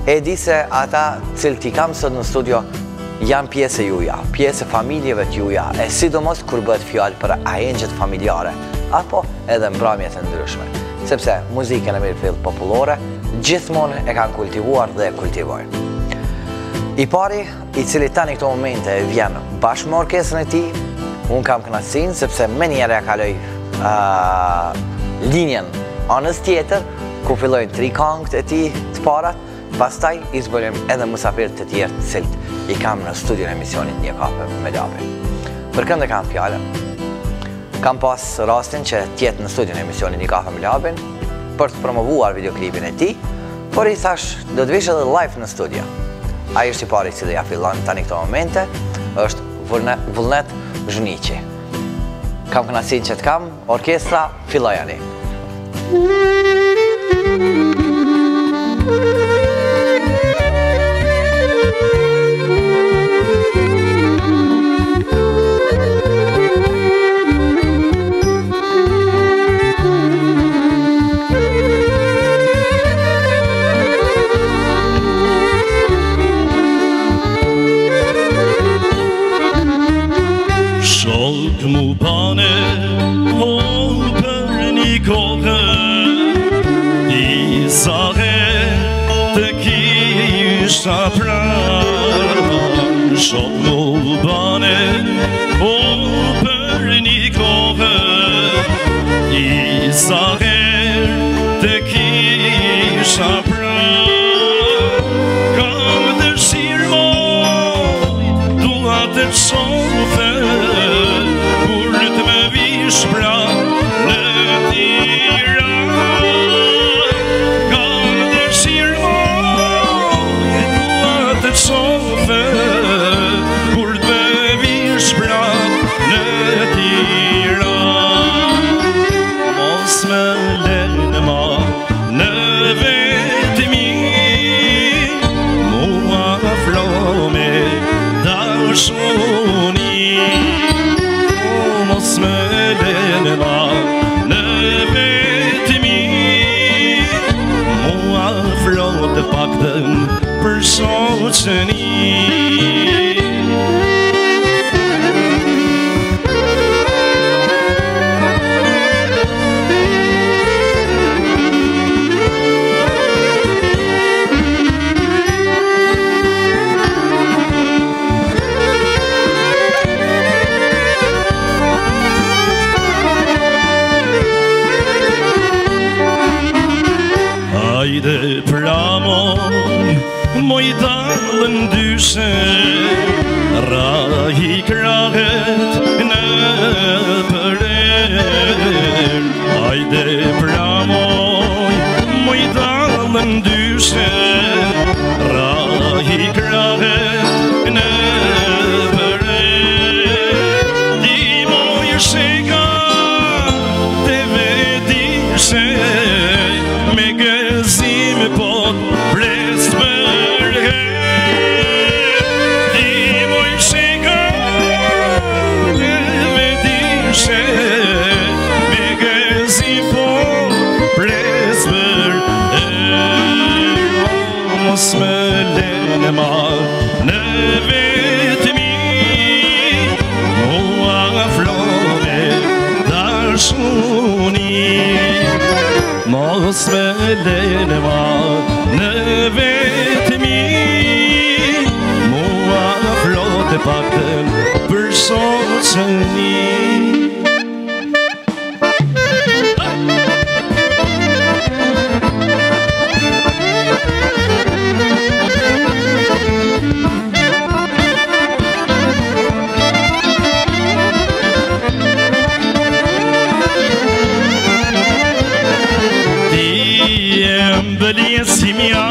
e di se ata cilë t'i kam sot në studio janë pjesë e juja, pjesë e familjeve t'juja, e sidomos kur bëhet fjallë për arrangjet familjare, apo edhe mbrëmjet e ndryshme. Sepse muzikën e Mirëfill popullore gjithmonë e kanë kultivuar dhe e kultivojnë. I pari, i cili tani këto momente vjen bashkë me orkestrën e tij, unë kam kënaqësinë sepse më njëherë ja kaloj linjen anës tjetër, ku fillojnë 3 këngët e tij të parat, pastaj i zbulojmë edhe mysafirët të tjerë të cilët i kam në studion e emisionit Një kafe me labe. Për kënd e kam fjalën. Kam pas rastin që tjetë në studion e emisionit Një kafe me laben për të promovuar videoklipin e tij, por i thash do të vish edhe live në studio. Ai është i pari i cili ja fillon tani këto momente, është Vullnet Zhuniqi. Kam kënaqësinë që të kam, orkestra fillojani. Shok mu bane, o për një kohë, i sare të kisha pranë. Shok mu bane, o për një kohë, i sare të kisha pranë. Kam dëshirë moj, dua të shofe, kur të më vish pra në Tiranë. Kam dëshirë moj, dua të shofe, kur të më vish pra në Tiranë. Mos më lënë ma në vetëmi, mua afro me dashuni. Mos më lënë ma në vetëmi, mua afro të paktën për shoqëni. Hajde pra moj dalën dyshe, rahi krahet në përër. Hajde pra moj dalën dyshe, rahi krahet në përër. Di moj sheka të vedishe, me gëzim po pres për her. Ti moj sheka të vedishe, me gëzim po pres për her. Mos më lënë ma në vetëmi, mua afro me dashuni. Mos më lënë ma në vetëmi, mua afro të paktën për shoqëni. Bëljesimja,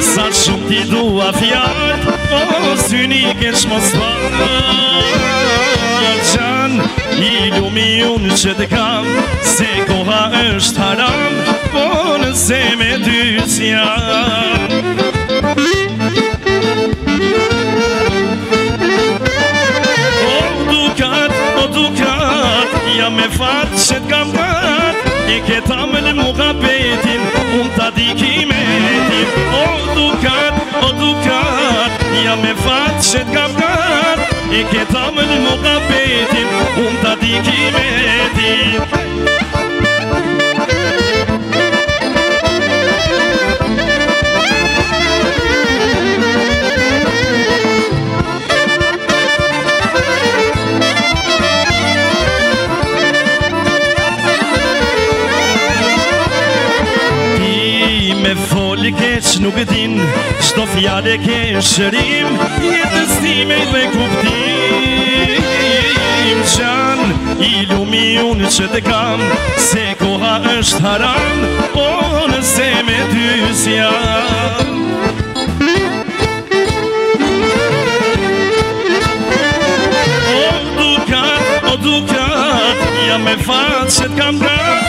sa shumë ti dua fjallë, o syni kesh mos qanë. I lumi unë që të kam, se koha është haram, po nëse me ty s'jam. O dukat, jam me fatë që t'kam gatë, i këta me në muhabetin, unë t'a di kimetin. O dukat, o dukat, ja me fat që t'kam kat, e këta më në muhabetin, unë t'a di kimetin. Foli keq nuk e din, çdo fjale ke shërim, jetës time dhe kuptim. Qan, i lumi unë që te kam, se koha është haram, po nëse me ty s'jam. O dukat, ja me fat që t'kam gat,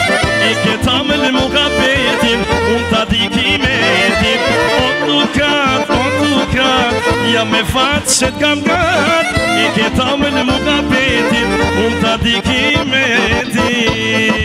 e këta me lë muhabetin, unë t'a di kimetin. O dukat, ja me fat që t'kam gat, e këta me lë muhabetin, unë t'a di kimetin.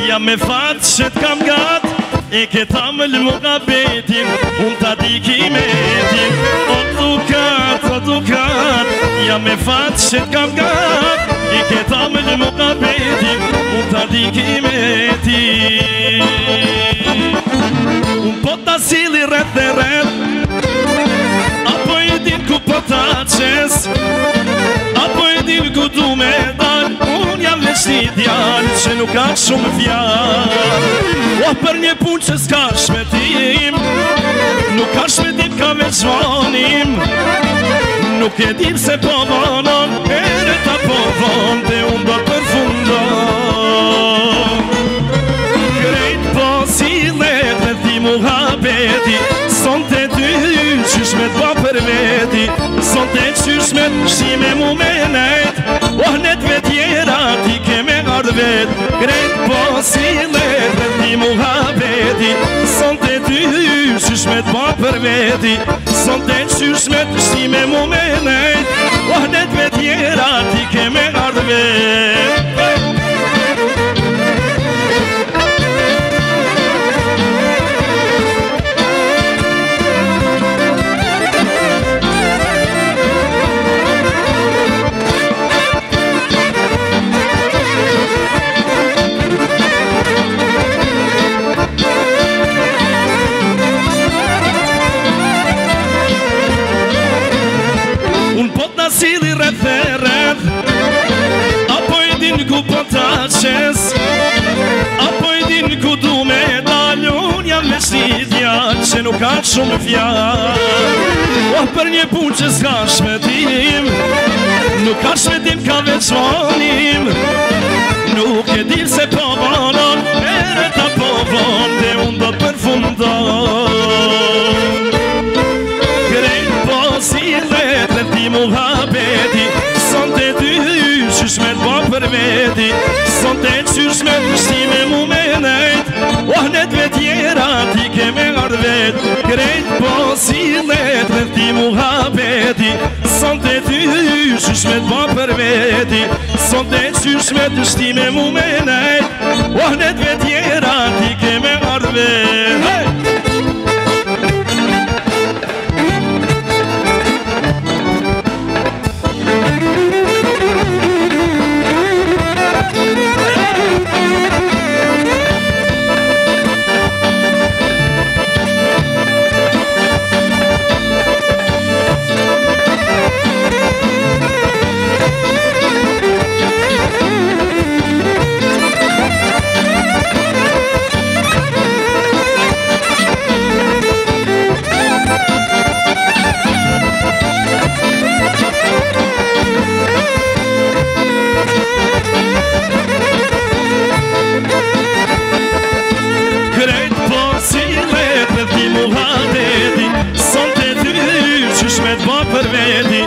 Ja me fat që t'kam gat, e këta më lë muhabetin, unë t'a di kimetin. O dukat, ja me fat që t'kam gat, e këta më lë muhabetin, unë t'a di kimetin. Unë po t'a sili rreth dhe rreth, apo i din ku po t'a qes, apo i din ku du me dal, unë jam veç një djallë që nuk ka shumë fjallë. O për një pun që s'ka shmetim, nuk ka shmetim ka veç vanim, nuk e dim se po vanon, ere ta po von, dhe unë do përfundon. Krejt po si let me ti muhabeti, son të ty qysh me t'ba për veti, son të qysh me t'shime mu me nejt, oh net vetjera ti keme ardvet. Krejt po si let me ti muhabeti, son të ty qysh me t'ba për veti, son të qysh me t'shime mu me nejt, oh net vetjera ti keme ardvet. Sili rreth e rreth, apo i din ku po t'a qes, apo i din ku du me dal, unë jam veç një djallë që nuk ka shumë fjallë. Oh për një pun që s'ka shmetim, nuk ka shmetim ka veç vanim, nuk e dim se po vanon, ere ta po von, dhe unë do t'përfundon. Krejt po si let me ti muhabeti, son të ty qysh me t'ba për veti, son të qysh me t'shtime mu me nejt, oh net vetjera ti keme ardvet. Krejt po si let me ti muhabeti, son të ty qysh me t'ba për veti, son të qysh me t'shtime mu me nejt, oh net vetjera ti keme ardvet. Hey! po cilet me ti muhabeti, son të ty qysh me t'ba për veti,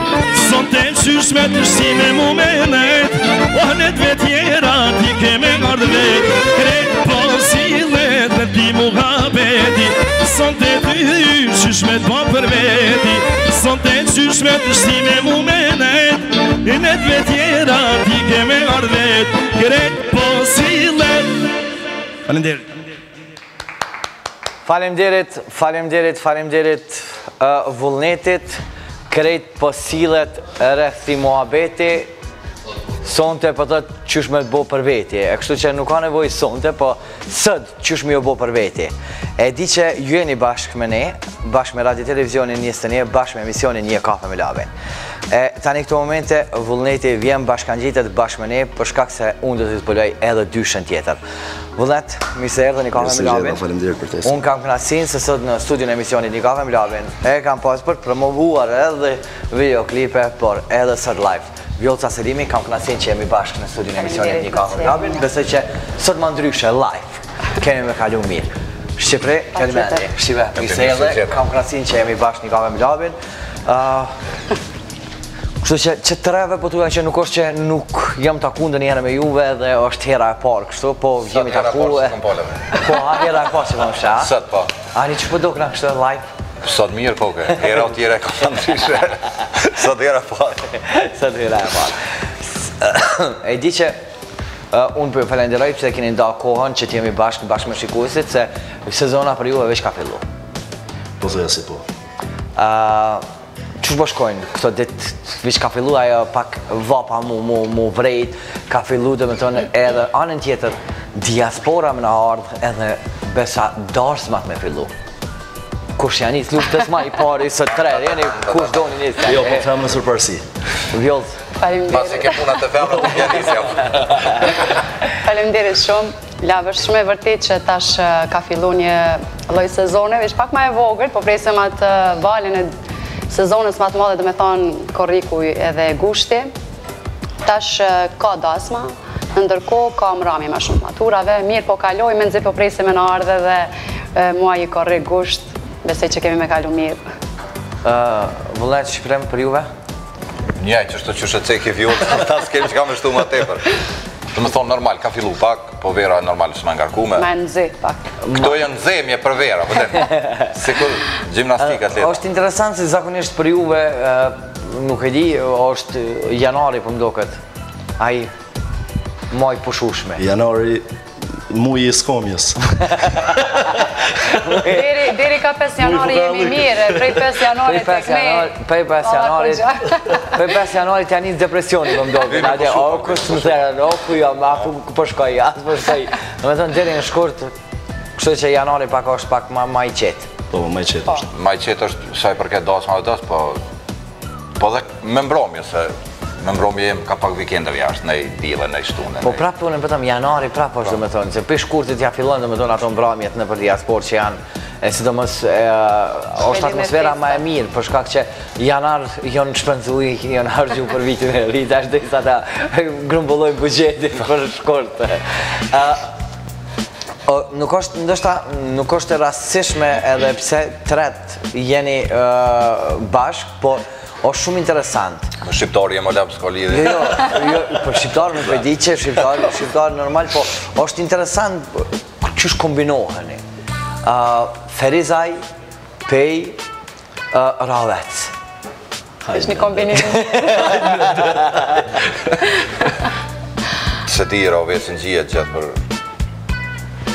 son të qysh me të shtime mu menet, onet vetjera ti keme ardh vet, krejt po cilet me ti muhabeti, son të ty qysh me t'ba për veti, son të qysh me të shtime mu menet, onet vetjera ti keme ardh vet, krejt po cilet. Faleminderit vullnetit, krejt po sillet rreth i muhabeti, sonte po thot qysh me të bo për veti, e kështu që nuk ka nevojë sonte, po sot qysh me ju bo për veti. E di që ju jeni bashkë me ne, bashkë me Radio Televizionin 21, bashkë me emisionin Një Kafe me Labin. Tani këto momente vullneti vjen bashkangjitet bashkë me ne për shkak se unë do të zbuloj edhe dyshën tjetër. Vullnet, mirë se erdhe Një Kafe me Labin. Faleminderit për testin. Unë kam kënaqësinë se sot në studion e emisionit Një Kafe me Labin e kam pas për promovuar edhe videoklipe, por edhe sot live. Vjolca Selimi, kam kënaqësinë që jemi bashkë në studion e emisionit Një Kafe me Labin. Besoj që sot më ndryshe live kemi me kalu mirë. Shqipëri, Kalimandi, Shqipe, mirë se erdhe, kam kënaqësinë që jemi bashkë Një Kafe me Labin. Kështu që të reve po tuja që nuk është që nuk jam taku ndë njëherë me juve dhe është hera e parë, kështu, po jemi taku e... Po, hera e parë që më shë, a? Sot, po. Ani që po do këna kështu live? Sot mirë, koke. Hera o tjere ka në ndryshe. Sot hera e parë. Sot hera e parë. E di që unë për falenderoj pëse keni nda kohën që t'jemi bashkë me shikuesit, se sezona për juve veç ka fillu. Po zoja si po. Qësh po shkojnë këto ditë, vish ka fillu ajo pak vapa mu vrejt, ka fillu dhe me tonë edhe anën tjetër, diaspora më në ardhë edhe besa darsmat me fillu. Kush janë njës luftës ma i pari së të rejë, jeni kush do një njës? Jo, po të femë në surparsi. Vjollës. Pasi ke punat të femë të njënis jam. Faleminderit shumë. Lavë është shumë e vërtet që tash ka fillu një lloj sezone, vish pak ma e vogël, po presim atë valin e sezonës më të madhe, dhe me thonë korrikuj edhe gushti. Tash ka dasma, ndërkohë ka mramje ma shumë maturave, mirë po kaloj, me nëzi po presim e në ardhe dhe muaj i korrik gusht, besoj që kemi me kalu mirë. Vëllet, shqipërem për juve? Njaj, që shto që shëcek i vjollë, ta s'kemi që ka me shtu ma tepër. Të më thonë normal, ka fillu pak, po vera normal është me ngarkume. Me nëzi pak. Këto janë zemje për vera, përdem. Sikur gjimnastika të është interesant se zakonisht për juve, nuk e di, është janari për mdo këtë. Ai, maj pushushme. Janari, muj i skomjes. Deri ka 5 janari jemi mire, prej 5 janari të këne. Prej 5 janari të janis depresioni për mdo. O, kështë më thërën, o, ku jam, a ku përshkoj, asë përshkoj. Në me thënë, deri në shkurt, kështu që janari pak është pak ma i qetë. Po, ma i qetë është. Ma i qetë është saj përket dasma dhe dasë, po dhe me mbromje, se me mbromje jem ka pak vikendeve jashtë, ne i dile, ne i shtune. Po prapë unë pëtëm janari prapë është dhe me thonë, se për shkurtit ja fillon dhe me thonë ato mbramjet në për diaspor që janë, e sidomos është atmosfera ma e mirë, për shkak që janar jonë shpënzuj, jonë hargju për vitin e rritë, ashtë dhe sa ta grumbulloj bugjetin për shkurt. Nuk është rastësishme edhe pse tret jeni bashkë, po është shumë interesant. Në shqiptari e më lepë s'ka lidhje. Jo, për shqiptarë nuk e di që shqiptarë normal, po është interesant qësh kombinoheni. Ferizaj, Pej, Ravec. është një kombinim. Se ti Ravec në gjihet gjithë për...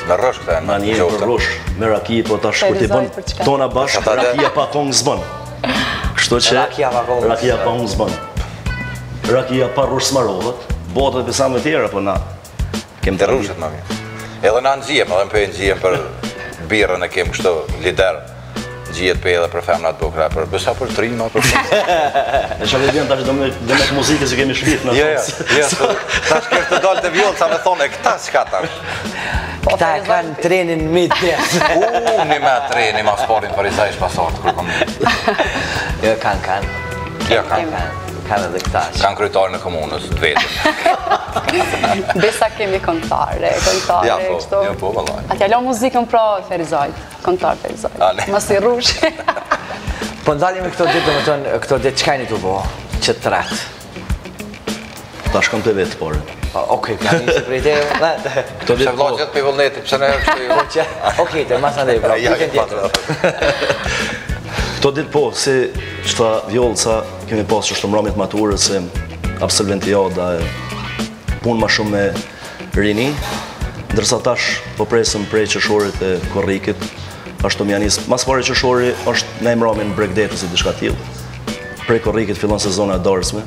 Me rësh këta e Ma njënë për rësh, me raki, po ta shkur t'i bën tona bashkë, rakia pa kongë zbën. Kështu që rakia pa kongë zbën. Rakia pa rrush smarohet, botët pisa me tjera, po na kem të rrushët ma mirë. Edhe na në gjihem, edhe më pëjnë gjihem për birën e kem kështu lider. Gjihet për edhe për femnat bukra, për bësa për trinë, ma për shumë. E që vjen tash do me muzike që kemi shpit në Jo, tash kërë të dollë të vjollë, sa me thone, këta s'ka tash. Këta e kanë trenin mit pjesë. Një me treni, ma sporin për i zajsh pasort, kur kom një. Jo, kanë. Jo, kanë. kanë edhe këta. Kanë kryetarën e komunës, të vetëm. Besa kemi këngëtare, kështu. Ja, po, vallaj. Atja lo muzikën pra Ferizajt, këngëtar Ferizajt. Mas i rrush. Po ndalim me këto ditë, do më tënë, këto ditë, që kajni të bo, që të tretë? Ta shkëm të vetë, pore. Okej, ka një se prej te, Këto ditë po. Gjithë për vëllnetit, pëse ne është Okej, të mas në dhe, bro, përkën tjetër. Këto ditë po, si që ta vjollëca, kemi pas që shtëmramit maturës, se absolventiada e punë ma shumë me rini, ndërsa tash po presëm prej qëshorit e korrikit, ashtu mjanis, mas pare qëshori është ne mramin bregdetu si dishka tjilë. Prej korrikit fillon sezona e darsme,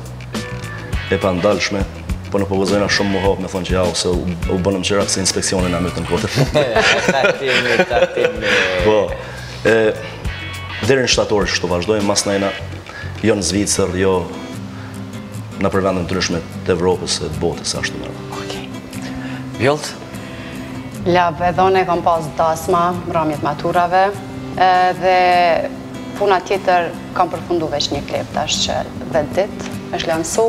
e pa ndalshme, po në povëzojna shumë më hapë me thonë që ja, ose u bënëm qëra këse inspeksionin a mytën kote. Po, deri në shtatorë që të vazhdojmë, mas najna, jo në Zvicër, jo në përvendën të ndryshme të Evropës e të botës, ashtu mërë. Okej. Vjollët? Lave, dhone kom pas dasma, mramjet maturave, dhe puna tjetër kam përfundu veç një klip tash që vetë dit, është lansu,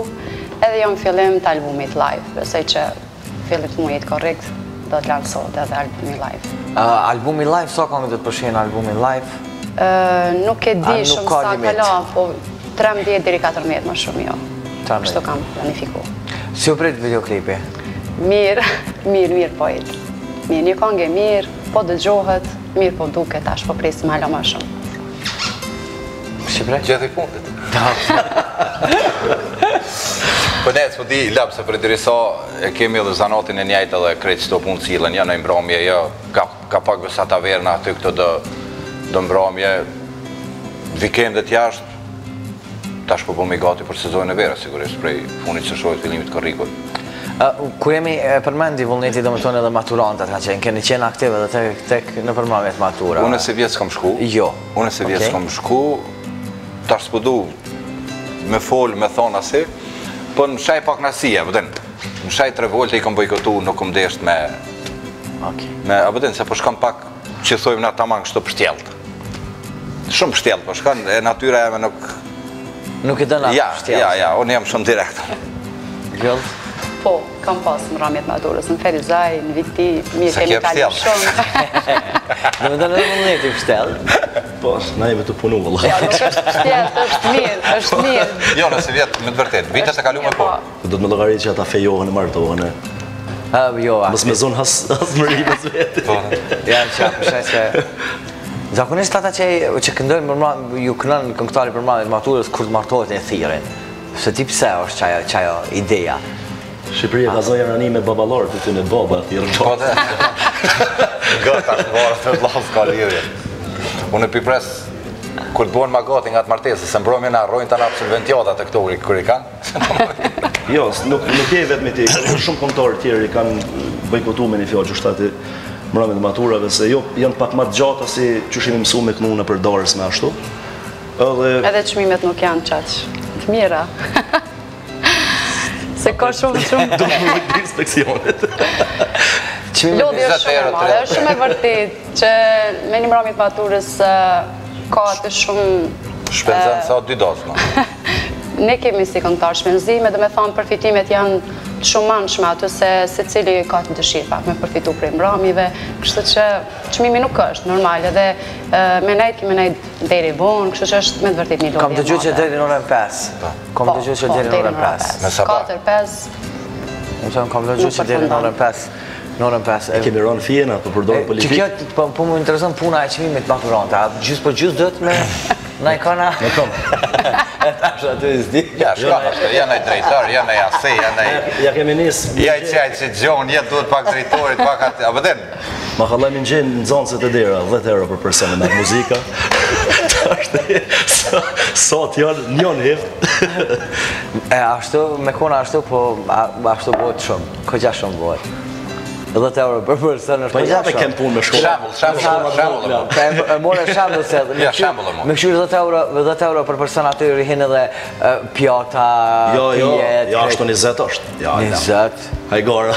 edhe jam fillim të albumit live, besoj që fillim të mujit korrekt, do të lansot edhe albumi live. Albumi live, sa kanë dhe të përshenë albumi live? Nuk e di shumë sa kala, po 13 deri 14 më shumë jo. Kështu kam planifiku. Si u prit videoklipi? Mirë po jetë. Mirë, një këngë e mirë, po dëgjohet, mirë po duke tash, po presim hala më shumë. Shqipre? Gjithë i fundit. Po ne, s'po di, lap, se për diri sa e kemi edhe zanatin e njajtë edhe krejtë qëto punë cilën, ja në imbramje, ja, ka pak vësa taverna aty këto dë mbramje, vikendet jashtë, tash po bëmi gati për sezonën e vera, sigurisht, prej funit që shojët fillimit korrikut. Kur jemi përmendi vullneti do më tonë edhe maturantat ka qenë, keni qenë aktive dhe tek në përmramjet matura? Unë se vjetë s'kam shku. Jo. Unë se vjetë s'kam shku, tash s'podu me folë, me thonë asi, po në shaj pak nësia, vëdin, në shaj 3 volte i kam bojkotu, nuk kom desht me... A vëdin, se po shkam pak, që thojmë na tamam kështu pështjelt. Shumë pështjelt, po shkan, e natyra jeme nuk... Nuk i dëna pështjelt? Ja, unë jam shumë direkt. Gjëllë? Po, kam pas mramjet maturës, në Ferizaj, në Viti, mirë kemi kalim shumë. Dhe me dënë edhe vullneti pështjelt? Po, na jemi të punu, vëllë. Ja, nuk është pështjelt, është mirë. Jo, nëse vjetë, me të vërtet, vitet e kalu me po. Do të me logarit që ata fejohën e martohën e. Jo, Mësë me zonë hasmëri me zveti. Ja, që përshaj që... Zakonisht ata që këndojnë ju kënën këngëtari për mramjet maturës kur të martohet e thirin. Se ti pse është qajo ideja? Shqipëria ka zonjë rani me babalorët të ty në baba, thirë Po dhe... Gëta të varë të vlasë ka lirje. Unë e pipres, kur të bojnë ma gati nga të martesë, se mbrojmë na rojnë të në absolventiadat e këto kër i kanë. Jo, nuk je vetë me ti, shumë këngëtarë tjerë i kanë bojkotu me një fjallë që shtati mramjet maturave, se jo janë pak ma të gjata si që shimi mësu me kënu në përdarës me ashtu. Edhe qmimet nuk janë qaq të mira. Se ka shumë... Do më rëjtë të inspekcionet. Lodhi është shumë e madhe, është shumë e vërtet që me një mramjet maturës ka atë shumë... Shpenzën sa 2 dosë, no? Ne kemi si këngëtar shpenzime, dhe me thonë përfitimet janë shumë anshme atë se cili ka të dëshirë pak me përfitu prej mbramive, kështu që qmimi nuk është normal, edhe me nejtë kemi nejtë deri vonë, kështu që është me të vërtit një lodhje madhe. Kam dëgju që deri në orën 5. Kam dëgju që deri në orën 5. Me sabah. 4-5. Kam dëgju që deri në orën 5. Në orën 5. E kemi rënë fjena, për përdojnë politikë. Që kjo, po më interesën puna e qmimit maturante, gjysë për gjysë dëtë me... Na i kana... Me kom. E tash aty i zdi. Ja, shka është, janë e drejtar, janë e ase, janë e... Ja kemi nisë... Ja i qaj që gjonë, jetë duhet pak drejtorit, pak atë... A bëden? Ma kalemi në gjenë në zonëset e dera, 10 euro për personë me muzika. Sot janë njën heft. Ashtu, me kona ashtu, po ashtu bëhet shumë. Këgja shumë bëhet. 10 euro për person është këgja shumë. Po kem punë me shkollë. Shambull. E more shambull se... Ja, shambull e mo. Me këshur 10 euro për person aty rihin edhe pjata, pijet... Jo, ashtu 20 është. 20? Hajgora.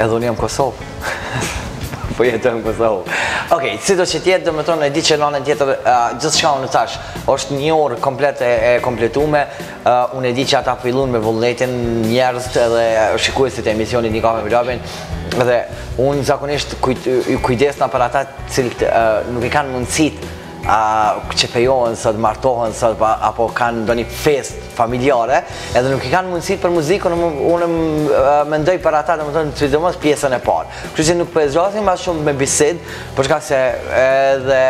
Edhe unë jam Kosovë. po jetojmë Kosovë. Okej, si do që tjetë, dhe më tonë, e di që në anën tjetër, gjithë shka unë tash, është një orë komplet e kompletume, unë e di që ata fillun me vullnetin njerëz edhe shikuesit e emisionit Një Kafe me Labin, dhe unë zakonisht kujdesna për ata cilët nuk i kanë mundësit që pejohen sot, martohen sot, apo kanë do një fest familjare, edhe nuk i kanë mundësit për muzikën, unë mendoj për ata, dhe më tonë, sidomos pjesën e parë. Kështu që nuk për e zgjasim ma shumë me bisid, përshka se edhe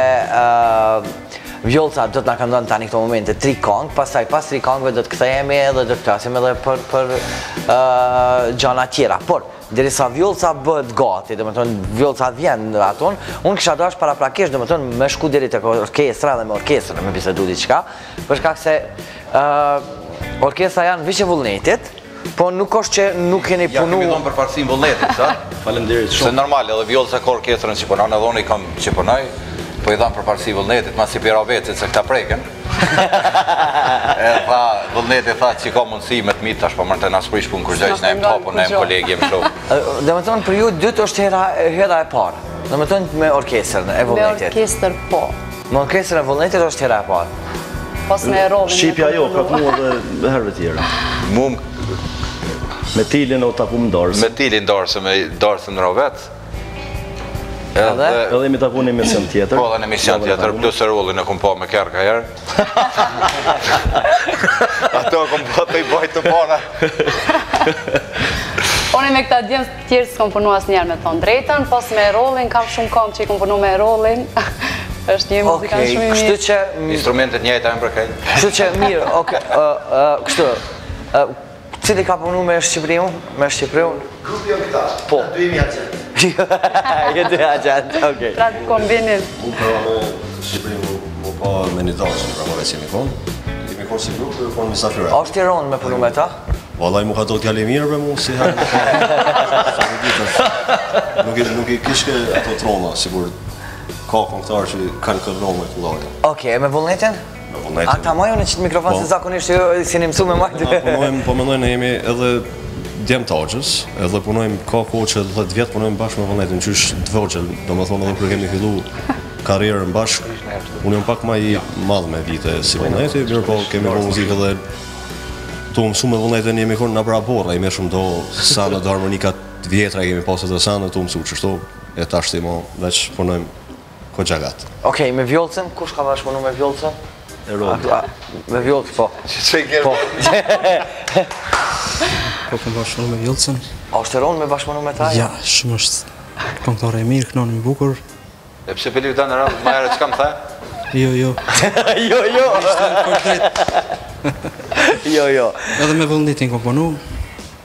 Vjolca do të nga këndonë tani këto momente 3 këngë, pastaj pas 3 këngëve do të kthehemi edhe do të klasim edhe për gjana tjera. Por, derisa Vjolca bëhet gati, dhe më tonë Vjolca vjen aton, unë kisha dash paraprakisht, dhe më tonë me shku deri tek orkestra dhe me orkestrën me bisedu diçka, për shkak se orkestra janë viqe vullnetit, po nuk është që nuk keni punu... Ja, kemi thonë për parësim vullnetit, sa? Falemderit shumë. Se normal, edhe Vjolca ka orkestrën që punon, edhe unë i kam që punoj, po i dhamë për parësi vullnetit, ma si pira vecit se këta preken. E tha, vullnetit tha që ka mundësi me të mitë, tash po mërë të nësë prish punë kërgjojsh në emë topo, në emë kolegi emë show. Dhe më tonë, për ju dytë është hera e parë. Dhe më tonë me orkestrën e vullnetit. Me orkestër, po. Me orkestrën e vullnetit është hera e parë. Pas me rolin. Shqipja jo, ka mua dhe herve tjera. Mum, Me tilin o tapu më dorës. me tilin dorëse, me dorëse në rovet. Edhe? Edhe mi tapu një emision tjetër. Po, dhe në emision tjetër, plus e rullin e kom po me kërë ka herë. Ato kom po të i bajtë të para. Unë me këta djemë tjerë s'kom punu asë njerë me thonë drejten, pas me rolin, kam shumë kom që i kom punu me rolin. është një muzikant shumë i mirë. Kështu që... Instrumentet njëjta e më përkaj. Kështu që mirë, kështu, cili ka punu me Shqipriun? Me Shqipriun? Grupi o këta, Po. Duimi Agent. Jëtë agent, okej. Pra të kombinin. Unë përra me Shqipëri mu pa me një dalë që në përra që jemi konë. Jemi konë si grupë, konë misafire. A është Tiron me punu me ta? Valaj mu ka do t'jalli mirë be mu, si herë nuk i kishke ato troma, sigur ka këngëtarë që kanë këtë roma të lajë. Okej, me vullnetin? Me vullnetin. A ta mojën e qitë mikrofon se zakonisht ju si një mësu me majtë? Po mendojnë jemi edhe djemë tagjës, edhe punojmë ka kohë që 10 vjetë punojmë bashkë me vullnetin, qysh të voqel, do më thonë edhe kërë kemi fillu karierën bashkë, unë jam pak ma i madhë me vite si vullneti, mirë po kemi bo muzikë edhe tu mësu me vullnetin jemi kërë në braborë, jemi shumë do sanë dhe harmonikat vjetra kemi pasët dhe sanë, tu mësu qështu, e tash ti mo veç punojmë ko gjagat. Okej, me Vjolcën, kush ka bashkëpunu me Vjolcën? E rodë. Me Vjolcën, po. Po. Po kam bashkëpunu me Vjolcën. A është Tiron me bashkëpunu me ta? Ja, shumë është këngëtare e mirë, kënon i bukur. E pse Filip da në rrëmë, ma herë që kam tha? Jo. Jo. Edhe me vullnetin kom punu,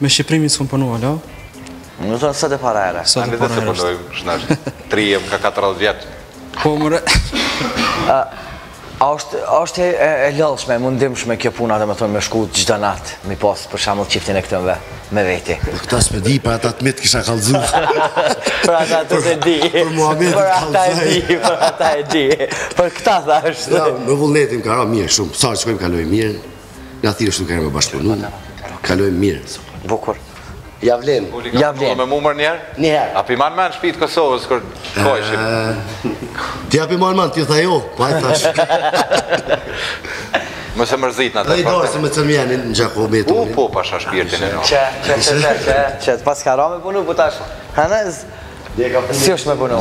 me Shqiprimin s'kom punu, alo? Në tonë sot e para ere. Sot e Andi dhe para se herë është. pëllojmë, shnash. 3 jem ka 40 vjetë. Po mëre. A është e lëllshme, e mundimshme kjo puna dhe me thonë me shku gjdo natë, mi posë për shamull qiftin e këtëmve, me veti. Këta s'me di, për ata të mitë kisha kalëzu. Për ata të se di. Për Muhamedit Për ata e di. Për këta tha është. Ja, me vullnetin ka ra mirë shumë. Sa që kojmë kalojmë mirë, nga thirë shumë kërë me bashkëpunu, kalojmë mirë. Bukur. Javlen. Javlen. Me mumër njerë? Njerë. A piman me në shpitë Kosovës, kër kojshim? Ti api man, ti tha jo, po ajtë thash. Më se mërzit në Dhe i dorë se me cërmjenin në gjako me tonin. Po, pasha shpirtin e në. Që pas ka ra me punu, po tash. Hanez, si është me punu?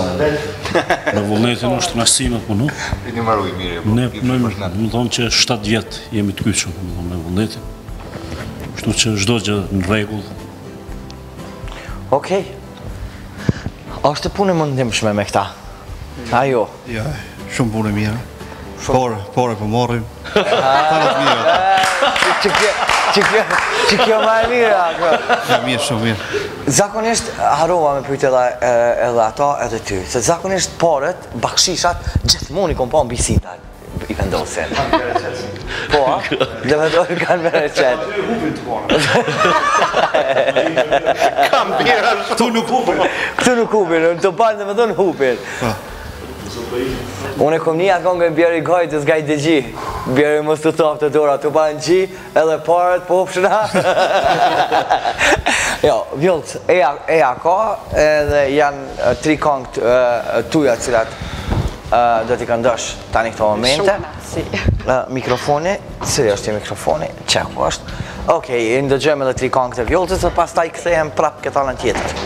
Me vullnetin është knaqësi me punu. I një maru i mirë. Ne punojmë, më thonë që 7 vjetë jemi të kyçëm me vullnetin. Kështu që çdo gjë në rregull. Okej. A është punë e mundimshme me këta? Ajo. Ja, shumë punë e mirë. Pore po morrim. Tarat mira. Që kjo ma e mirë, ako. Ja, mirë, shumë mirë. Zakonisht, harova me pyjtë edhe ata edhe ty, se zakonisht paret, bakshishat, gjithmoni kom pa në bisita i vendosin. Po, dhe me dojë kanë me reqet. Kam bira shumë. Këtu nuk hupin, në të parë dhe me dojnë hupin. Unë e kom një atë kongë e bjeri gajtës gaj dhe gji. Bjeri mos të thaftë të dora, të parë në gji, edhe parët po hupshëna. Jo, Vjollc, eja ka edhe janë 3 këngët tuja cilat do t'i këndosh tani këto momente. Mikrofoni, cili është mikrofoni, që ku është? Okej, ndëgjojmë edhe 3 këngët e Vjollcës dhe pas taj kthehem prap këtë anën tjetër.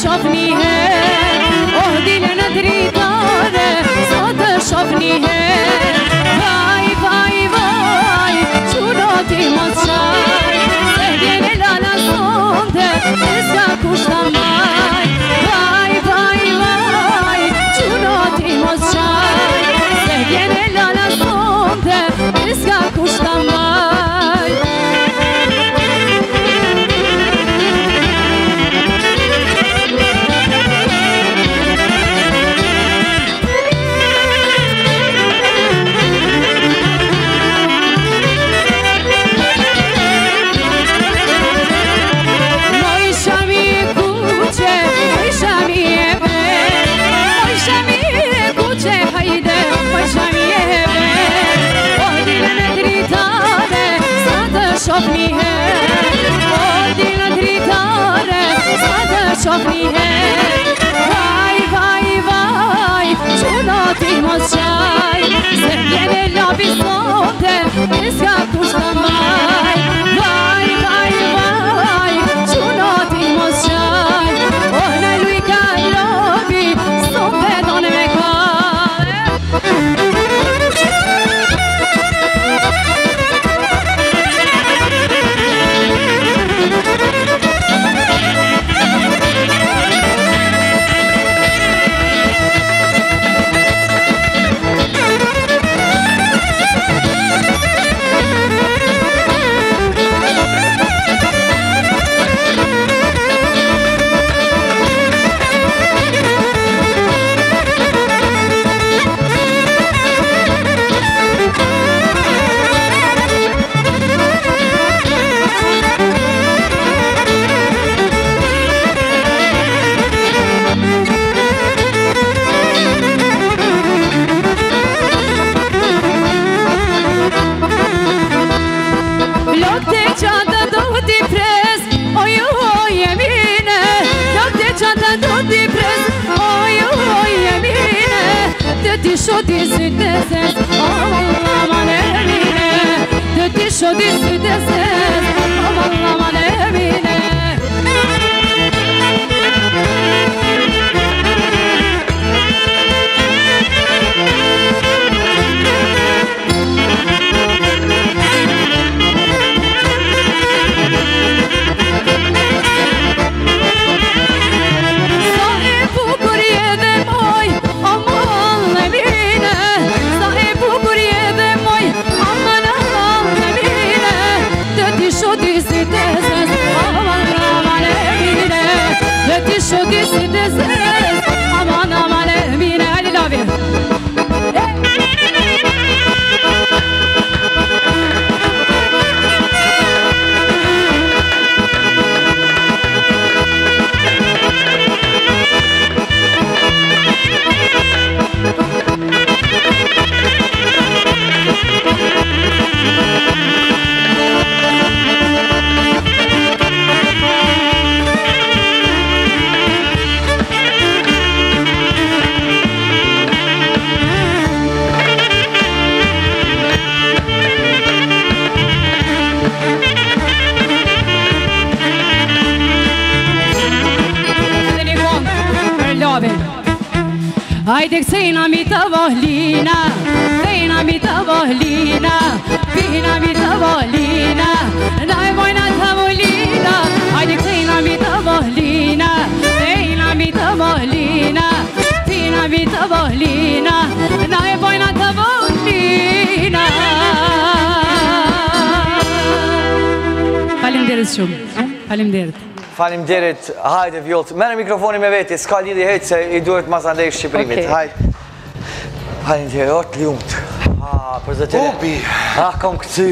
شافني هاد dritare, sa të shoh një herë. Vaj, vaj, vaj, quroti mos qaj, se vjene lala sonte, e s'ka kushta maj. Vaj, vaj, vaj, quroti mos qaj, se vjene lala sonte, e s'ka kushta maj. Shoh një herë, o dilë dritare, sa të shoh një herë. Vaj, vaj, vaj, quroti mos qaj, se vjene labi sonte, e s'ka kushta maj. Vaj, vaj, vaj, quroti mos qaj, o në lujka labi, sonte donë me kare. Ti shodi si deses, Allah mane mine. Ti shodi si deses, Allah mane mine. Sa e bukur je dhe moj, aman le mine. Sa e bukur je dhe moj, aman le mine. Ti shodi si deses, aman le mine. Ti shodi si deses, aman le mine. I love you. Hajde kësejna mi të vohlina, kësejna mi të vohlina, pina mi të vohlina, na e vojna të vohlina. Hajde kësejna mi të vohlina, kësejna mi të vohlina, pina mi të vohlina, na e vojna të vohlina. Falemderit shumë, falemderit. Faleminderit, hajde vjollët, merë mikrofoni me veti, s'ka lidhje hejtë se i duhet mas andej Shqipërimit, hajde. Faleminderit, o të ljumët. Për zëtire. Obi. Kom këcy.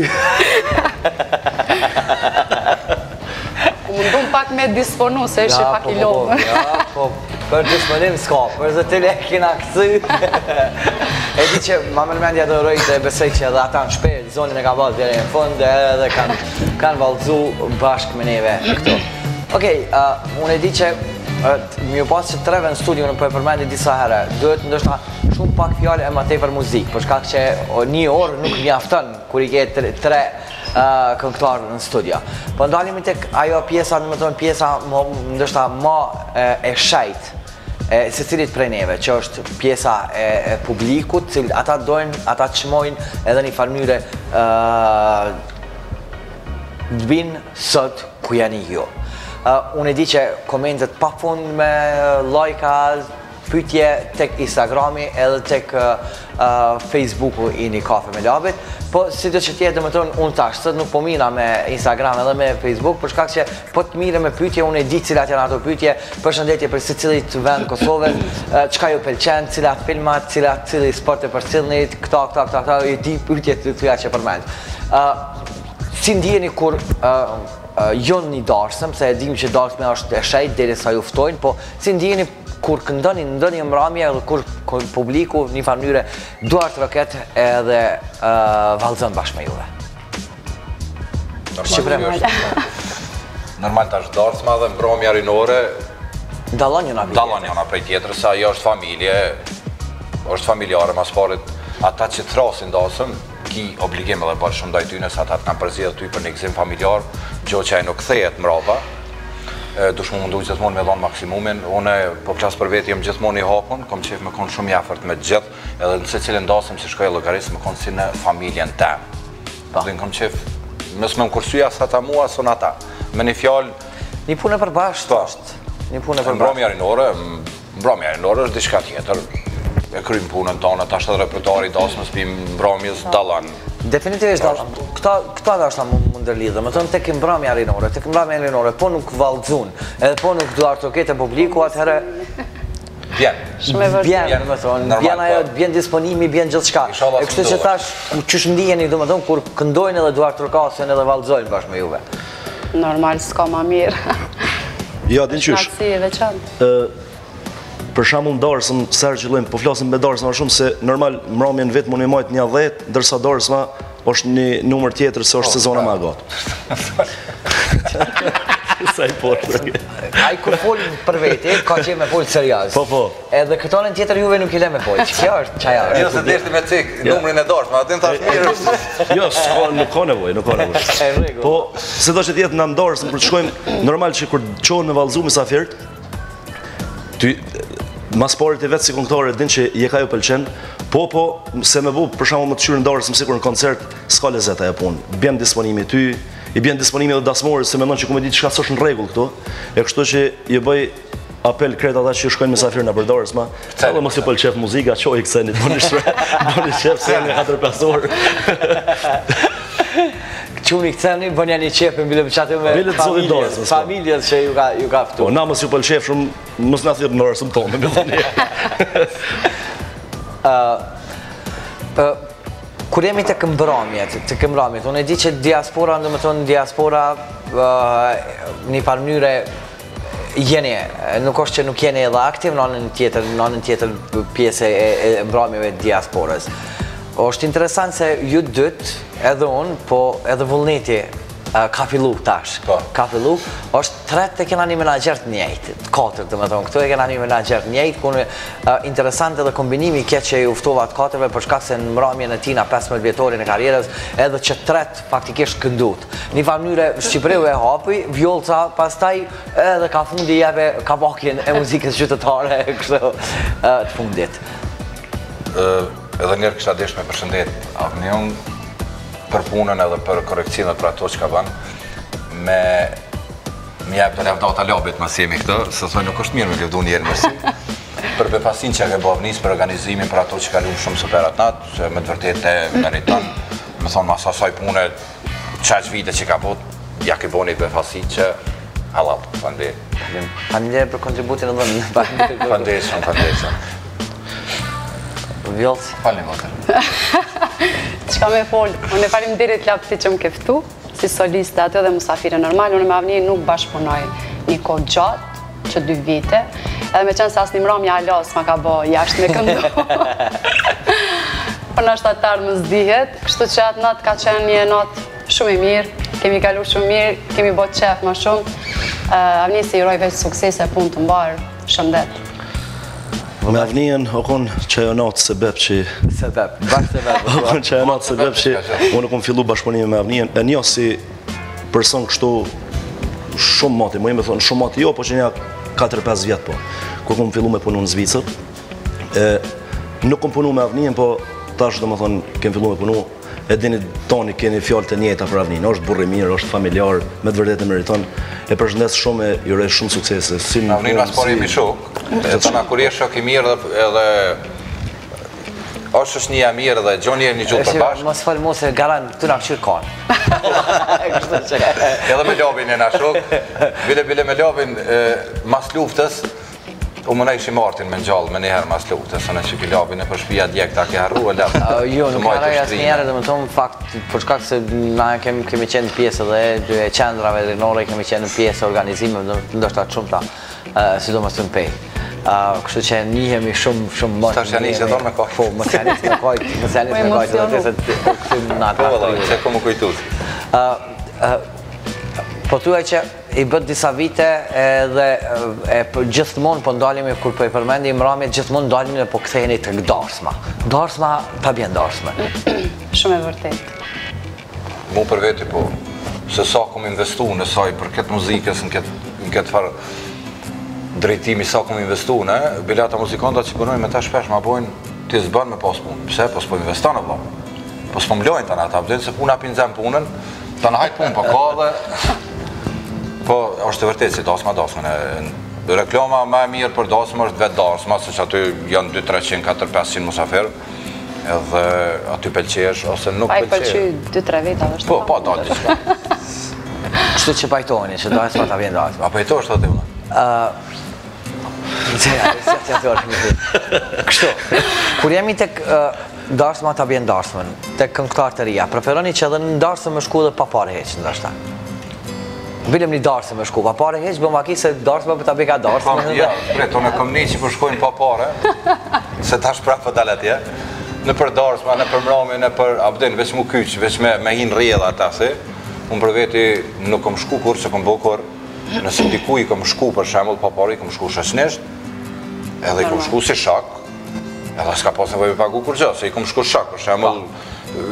Mundum pak me disponu, se ishe pak i lomë. Ja, po, për disponim s'ka, për zëtire kina këcy. E di që ma mërmendja dhe rojtë e besej që edhe ata në shpejt, zonin e ka valë dhere në fund, edhe kanë valëzu bashkë me neve këto. Okej, unë e di që mi u pasë që treve në studiu në përmendit disa herë, duhet ndoshta shumë pak fjallë e ma tej për muzikë, për shkak që një orë nuk mjaftën kur i ke tre këngëtarë në studio. Po ndalimi tek ajo pjesa, në më tonë pjesa ndoshta ma e shajt, se cilit prej neve, që është pjesa e publikut, cilë ata dojnë, ata qmojnë edhe një farmyre dbinë sot ku janë jo. Unë e di që komentet pa fund me lajka, pytje tek Instagrami edhe tek Facebooku i një kafe me labit, po si të që tjetë dhe më tonë unë tash, sot nuk po mina me Instagram edhe me Facebook, për shkak që po të mire me pytje, unë e di cilat janë ato pytje, përshëndetje për si cilit vend Kosove, qka ju pëlqen, cilat filmat, cili sport e për cilnit, këta, i di pytje të tuja që përmend. Si ndjeni kur jonë një darsëm, se e dim që darsëme është e shejt, deri sa juftojnë, po si ndjeni kur këndoni ndonjë mramje edhe kur publiku një farmyre duart roket edhe vallëzon bashkë me juve. Normal tash darsma dhe mbrëmja rinore dallon njëna prej tjetrës, sa ajo është familje, është familjare, mas parit ata që thrasin darsëm, ki obligim edhe bërë shumë ndaj tyne, sa ata të kanë përzidhë ty për një gzim familjar, gjo që ai nuk kthehet mrapa. Dush mu mundu gjithmonë me dhonë maksimumin, une po plasë për vetë jem gjithmonë i hapun, kom qef me konë shumë jafërt me gjithë, edhe nëse cilin dasëm që shkoj e logarisë me konë si në familjen tem. Dhe në kom qef, mësë me më kursuja sa ta mua, son ata. Me një fjallë... Një punë e përbashkët është. Mbrëmja rinore është diçka tjetër. E krymë punën tonë, ta është edhe repertuari dasmës për mbrëmjes dalan. Definitivisht, këta dhe është ta më ndërlidhe, më tonë tek mbrëmja rinore, po nuk vallëzun, edhe po nuk duart roket e publiku, atëherë... Bjen, më tonë, bjen disponimi, bjen gjithë shka. E kështë që tash, qësh ndijeni, do më tonë, kur këndojnë edhe duart rokasin edhe vallëzojnë bashkë me juve? Normal, s'ka ma mirë. Ja, din qysh. Knatësi e veçantë. Për shembull darsëm, sërë që lëjmë, po flasim me darsma shumë se normal mramjen vetë më një majtë një 10, ndërsa darsma është një numër tjetër se është sezona ma gatë. Sa i poshtë. Ai kur folë për veti, ka qenë me folë serios. Po. Edhe këtonin tjetër juve nuk i le me folë. Kjo është qaja. Jo se deshti me cikë numrin e darsma, atë në thash mirë. Jo, nuk ka nevoj. Po, se do që tjetë në darsëm, për të shkojmë, normal që kur qohen me valzu misafirët, mas parit e vetë si këngëtare din që je ka ju pëlqen, po, se me bu, për shembull më të qyrë në darës, më sikur në koncert, s'ka lezeta e punë. Bjen disponimi ty, i bjen disponimi dhe dasmorës, se me nënë që ku me ditë qka s'është në regull këto, e kështu që je bëj apel kretë ata që shkojnë mesafirë në për darës, ma, edhe mos ju pëlqef muzika, qoj i këseni, boni qef, se janë 4 pasor. Quni këtëni, bënja një qepë, mbile qatë me familjes që ju ka fëtu. Na mos ju pëlqef shumë, mos në thirë në rësëm tonë, me dhënje. Kur jemi të këmbramjet, unë e di që diaspora, në më tonë diaspora, një farmyre jeni, nuk është që nuk jeni edhe aktiv në anën tjetër pjesë e mbramjeve diasporës. është interesant se ju dytë, edhe unë, po edhe vullneti ka fillu tash. Ka fillu, është tretë e kena një menager të njejtë, 4 të me thonë, këtu e kena një menager të njejtë, kune interesant edhe kombinimi këtë që i uftova të 4-ve për shkak se në mramjen e tina 15 vjetorin e karierës, edhe që tretë faktikisht këndut. Një farmyre Shqipriu e hapi, vjollca, pastaj edhe ka fundi jeve kavakjen e muzikës qytetare kështu të fundit. Edhe njerë kësha desh me përshëndet Avnion për punën edhe për korekcionet për ato që ka banë, me jep të lefda të labit mas jemi këtë, se thoi nuk është mirë me lefdu njerë mërsi, për befasin që ke bo Avnis për organizimin për ato që ka lumë shumë superat natë, që me të vërtet e në një tënë, me thonë mas asaj pune, qaq vite që ka bot, ja ke bo një befasin që halal, fandir. Fandir për kontributin e dhënë. Fandir shumë. Vjollës? Falim, atër. Qka me folë, unë e falim dirit lapsi që më keftu, si soliste atë dhe musafire normal, unë me Avni nuk bashkëpunoj një kohë gjatë, që 2 vite, edhe me qenë se asë një mramja alas ma ka bo jashtë me këndu. Për në shtatarë më zdihet, kështu që atë natë ka qenë një natë shumë i mirë, kemi kalu shumë mirë, kemi bo qef ma shumë. Avni si i roj veç sukses e punë të mbarë, shëndet. Me Avnien, okon që e natë sebeb që... Sebeb, bashkë sebeb. Okon që e natë sebeb që unë kom fillu bashkëpunime me Avnien, e një si person kështu shumë mati, më ime thonë shumë mati jo, po që një 4-5 vjetë po. ku kom fillu me punu në Zvicër. Nuk kom punu me Avnin, po tash do më thonë kem fillu me punu. E dini toni keni fjallë të njëta për Avnin, është burri mirë, është familjar, me të vërdet e meriton. E përshëndes shumë e jurej shumë suksese. Avnin mas pari jemi shok, e tona kur je shok i mirë edhe është një e mirë dhe gjoni e një gjutë për bashkë. Mos falë mos e garan të nga këshirë kanë. Edhe me Labin e nga shok, bile me Labin mas luftës, u më nejshi Martin me njallë me njëherë mas luftës, së në që ki Labin e për shpia djekta ke harru e lefë. Jo, nuk ka raj asë njerë dhe më tonë fakt, për shkak se na kemi qenë pjesë dhe qendrave rinore, kemi qenë pjesë organizime, ndoshta shumë ta, sidomos të në pej. Kështu që njihemi shumë më... Stash janë ishë dorë me kajtë. Po, më janë ishë me kajtë, më janë ishë me kajtë, dhe të se këtim në atë. Po, dhe, që komu kujtut. Po tuaj që i bët disa vite dhe gjithmonë po ndalimi, kur po i përmendim Ramit, gjithmonë ndalimi dhe po ktheheni të darsma. Darsma, pa bjen darsme. Shumë e vërtet. Mu për veti po, se sa kom investu në saj për këtë muzikës, në këtë farë drejtimi sa kom investu në, bilata muzikantat që përnojnë me ta shpesh ma bojnë, ti zbën me pas punë. Pse? Po s'po investan e vla. Po s'po mlojnë të në ata, vëdhen se puna pinzem punën, ta në hajtë punë po ka dhe... Po, është të vërtet si dasma. Reklama me mirë për dasma është vetë dasma, se që aty janë 200, 300, 400, 500 musafirë, edhe aty pelqesh, ose nuk pelqesh. Pa i pelqy 2-3 veta, është po, po, da, diçka. Kështu që pajtoni, që dasma ta vjen dasma. A pajto është të unë? Kështu, kur jemi tek darsma ta vjen darsmën, tek këngëtar të rija, preferoni që edhe në darsmë me shku dhe pa pare heq, ndashta? Bilem një darsë me shku, pa pare heq, bëm aki se darsë me për ta beka darsë. Ja, tonë e kom një që përshkojnë pa pare, se ta shprapë për dalet, në për darsë, në për mrami, në për abden, veç mu kyqë, veç me hinë rjedha ta se, unë për veti nuk kom shku kur, që kom bokur, nëse diku i kom shku për shemull pa pare, i kom shku shëshnesht, edhe i kom shku si shak, edhe s'ka pas në vëjme pagu kur gjë, se i kom shku shak, për shemull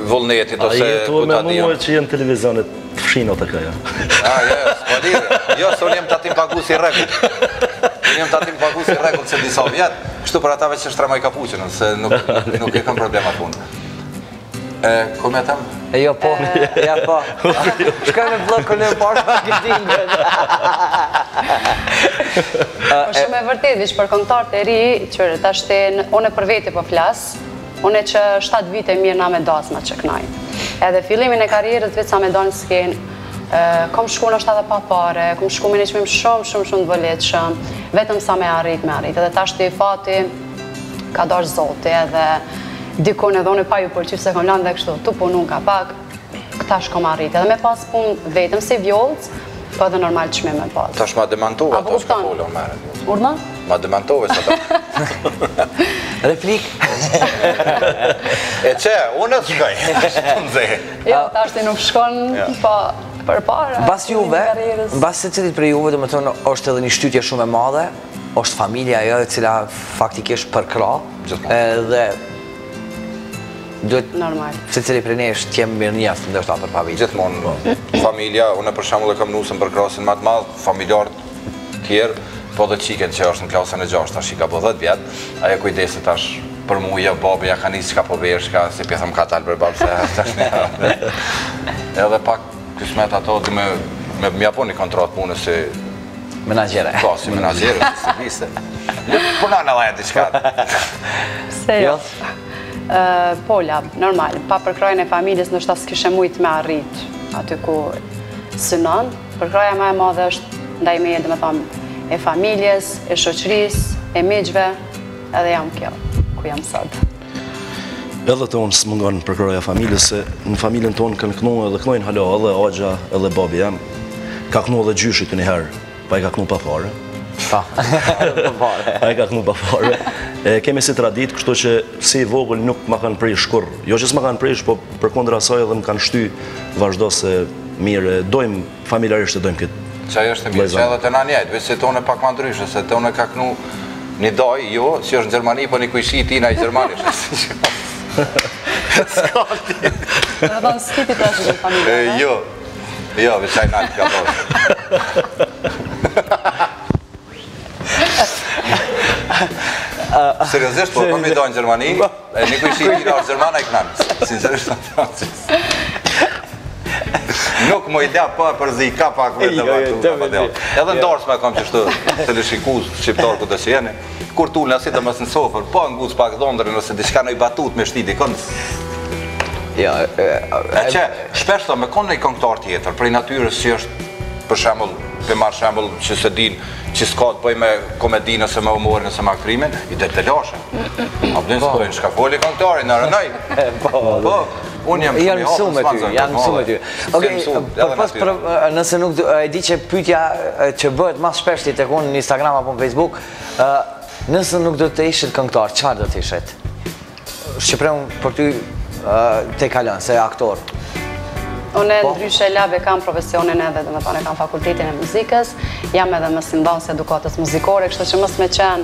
vullnetit ose ku ta dion. A jetu me mua që jenë televizionet të fshinot e këja. S'po lirë. Jo, se unë jem të atim pagu si rekull. Unë jem të atim pagu si rekull që disa vjetë, kështu për atave që shtramaj kapuqinën, se nuk e kam problemat unë. Ku me tem? Jo, po, ja po. Shkaj me blokën e parë pa këtinë. Shumë e vërtet, vish për këngëtarët e ri, qërë të ashte, unë e për vete për flasë, unë e që 7 vite mirë na me dasma që knaj. Edhe fillimin e karierës vetë sa me do në skenë, kom shku në është edhe pa pare, kom shku me një qmim shumë të vëletëshëm, vetëm sa me arrit. Edhe ta shte i fati, ka dash zoti edhe dikon edhe unë e pa ju përqysh se kom lanë dhe kështu, tu punu ka pak, këta shkom arrit. Edhe me pas pun vetëm si vjollës, po edhe normal qmim me pas. Ta shma demantova, ta shka polo mërë. Urna? Ma demantove së ta. Replik. E që, unë të shkoj. Jo, ta shte nuk shkon për para. Bas juve, bas se cilit për juve, do më tonë, është edhe një shtytje shumë e madhe, është familja jo e cila faktikisht përkra, dhe duhet se cili për ne është tjemë mirë njëstë ndërsta për pavilë. Gjithmonë, familja, unë për shemull e kam nusën për krasin matë madhë, familjarët tjerë, po dhe qiken që është në klasën e 6, tash i ka po 10 vjetë, aje kujdesit tash për muja, babi, ja ka njësë që ka po vesh, si pjethëm ka talë për babë, se tash një. Edhe pak kësmet ato dhe me mjapon një kontratë punë si... Menagjere. Po, si menagjere, si viste. Puna në dhejë t'i shkatë. Se jo. Pola, normal, pa përkrojnë e familjes nështë ta s'kishe mujtë me arrit aty ku synon. Përkroja ma e madhe është ndaj me dhe me thamë e familjes, e shoqëris, e miqve, edhe jam kjo, ku jam sot. Edhe të unë s'mungon përkroja familjes, se në familjen tonë kanë kënu edhe kënojnë halo, edhe Agja, edhe babi jam. Ka kënu edhe gjyshi të njëherë, pa i ka kënu pa fare. Pa i ka kënu pa fare. Kemi si tradit, kështu që si vogël nuk ma kanë prish kur. Jo që s'ma kanë prish, po për kondra asaj edhe më kanë shty vazhdo se mire, dojmë, familjarisht e dojmë këtë. Qaj është e mirë, që edhe të na njajtë, veç se tonë pak ma ndryshë, se tonë ka kënu një doj, jo, që është në Gjermani, po një kujshi tina i Gjermani. S'ka ti. Në dhe në s'kiti të është në familja, ne? Jo, veç qaj nalë ka dojë. Seriozisht, po kam i do në Gjermani, e një kuj shqipin është Gjermana i knanë, sincerisht në Francis. Nuk më i da për zi ka pak me të vatu. Edhe ndarës me kam qështu të lëshikuz shqiptarë këtë që jeni. Kur tullën asit dhe mësë në sofër, po në guzë pak dhondrë nëse diçka në i batut me shti dikën. E që, shpesh të me konë në i këngëtar tjetër, prej natyres që është, për shembull, për marrë shembull që se din që s'ka të bëj me komedi nëse me humorin nëse me aktrimin, i dhe të lashe. A bëdin s'pojnë, shka foli këngëtari në rënaj. Po, unë jam shumë i hapën, janë mësu me ty. Përpos, nëse nuk e di që pyetja që bëhet mas shpeshti të unë në Instagram apo në Facebook, nëse nuk do të ishit këngëtar, çfarë do të ishit? Shqiprem për ty te kalon, se aktor. Unë ndryshe lab e kam profesionin edhe, dhe me thonë e kam fakultetin e muzikës, jam edhe mësimdhënës edukatës muzikore, kështu që mës me qenë,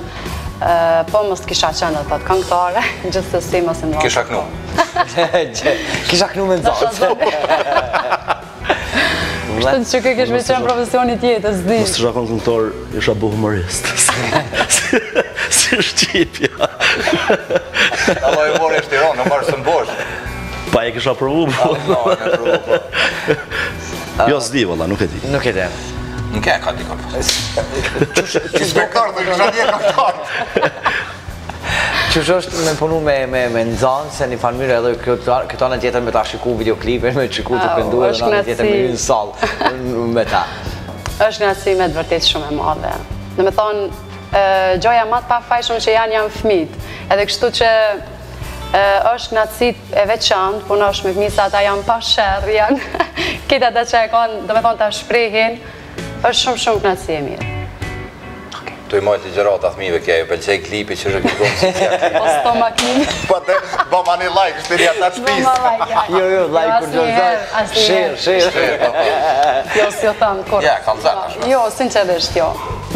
po mës kisha qenë edhe të këngëtare, gjithsesi mësimdhënës. Kisha knu? Kisha knu me nëzatë. Kështu që kë kish me qenë profesionit tjetër, s'di. Mos të shakon këngëtar, isha bu humorist. Si Shqipja. Allah e mori e shtiron, në marë së mbosh. Pa e kisha provu, po. Jo, s'di, valla, nuk e di. Nuk e di. Nuk e ka dikon. Qështë këngëtar, të kisha një këngëtar. Qështë është me punu me nëzanë, se një fanmire edhe këto në tjetër me ta shiku videoklipin, me shiku të këndu edhe në tjetër me një salë me ta. është një atësi me të vërtet shumë e madhe. Dhe me thonë, gjoja ma të pa fajshëm që janë fëmijët, edhe kështu që është në atësit e veçantë, punë është me fëmijë se ata janë pa shërë, janë kita ata që e kanë, dhe me thonë të shprehin, është shumë në atësi e mirë. Tu i mojtë i gjërat atë fëmijëve kje, pëlqej klipi që është klikonë si tja klipi. Po s'to ma klimi. Po të bëma një like, shtiri ata qëtis. Jo, like kur gjozoj. Shirë. Jo, si jo thamë, kur. Ja, kam zatë ashtë. Jo, sinqerisht, jo.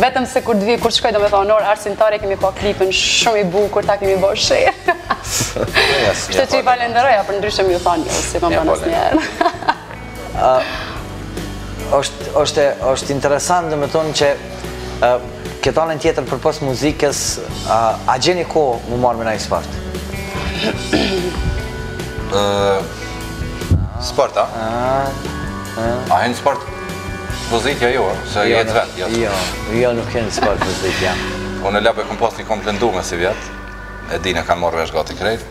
Vetëm se kur dhvi, kur shkoj do me thonë, orë arsimtare kemi po klipin shumë i bukur, ta kemi bo shirë. Kështë që i falenderoja, për ndryshëm ju thonë, jo, si kom thonë asë njerë. është interesant dhe me thonë që këtë anën tjetër për pas muzikës, a gjeni ko mu marrë me najë sport? Sport, a? A henë sport muzikja jo, se jetë vetë? Jo, nuk henë sport muzikja. Unë e lep e kom pas një kom plendu me si vjetë, e dine kanë marrë vesh gati krejt,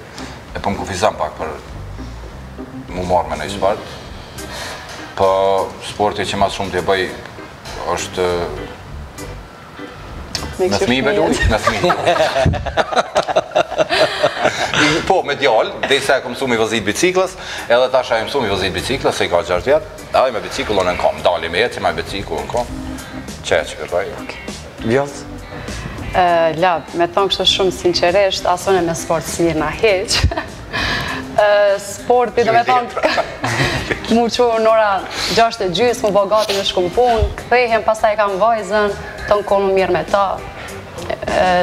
e po më kufizam pak për mu marrë me najë sport. Po sporti që mas shumë të bëj është me fëmijëve luj, me fëmijë. Po, me djallë, dhe se e kom mësu mi vëzit biciklas, edhe tash a e mësu mi vëzit biciklas, se i ka 6 vjetë, edhe me bicikullon në kom, dali me jetë që me bicikullon në kom, që kërvaj. Vjotë? Lab, me thonë kështë shumë sinqeresht, asone me sport si mirë na heqë. Sporti, do me thonë, mu që në ora 6:30, mu bo gati në shkum punë, këthejhem, pastaj kam vajzën, të në konë mirë me ta,